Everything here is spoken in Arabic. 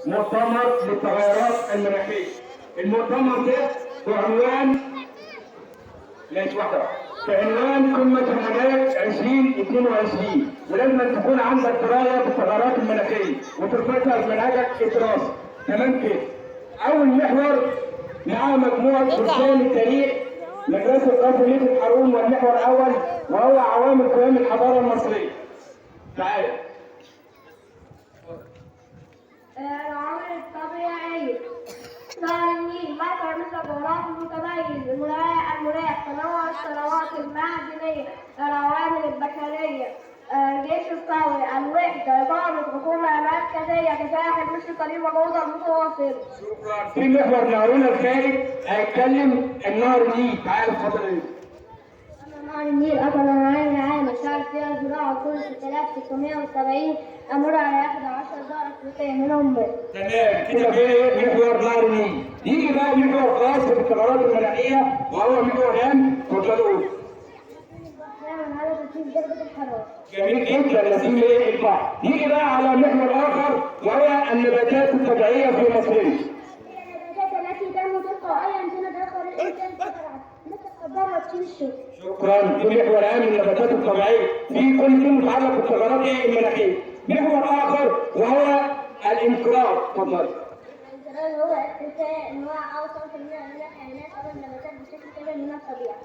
مؤتمر للتغيرات المناخيه. المؤتمر ده بعنوان بعنوان قمه الحاجات 2022، ولازم تكون عندك درايه بالتغيرات المناخيه وتربطها بمنهجك الدراسي. تمام كده. اول محور مع مجموعه فرسان التاريخ مدرسه قصر ليث الحارون، والمحور الاول وهو عوامل قيام الحضاره المصريه. تعالى. العوامل الطبيعية: نهر النيل موقع مصر جغرافي متميز، المناخ، تنوع الثروات المعدنية، العوامل البشرية، الجيش القوي، الوحدة، إقامة حكومة مركزية، كفاح مصر قريب وجودة متواصل. شكرا. في محور نهرنا الخارج هيتكلم النهر النيل. تعالى اتفضل. نهر النيل أطول نهرين العالم، الشعب فيها الزراعة كل 6670 أمر على 11 دولة أفريقية منهم مصر. تمام كده. في محور نهر النيل. يجي بقى محور خاص بالثغرات المناخيه وهو محور هام. اتفضلوا. جميل جدا. لازم ايه البحر. يجي بقى على محور اخر وهو النباتات الطبيعيه في مصر. النباتات التي تنمو تلقائيا دون تدخل الانسان في زراعتها مثل الخضار والتين. شكرا. في محور هام النباتات الطبيعيه في كل شيء متعلق بالثغرات المناخيه. محور اخر وهو الانقراض. اتفضل. الانقراض هو اختفاء انواع او صنف من الحيوانات او النباتات بشكل كامل من الطبيعه.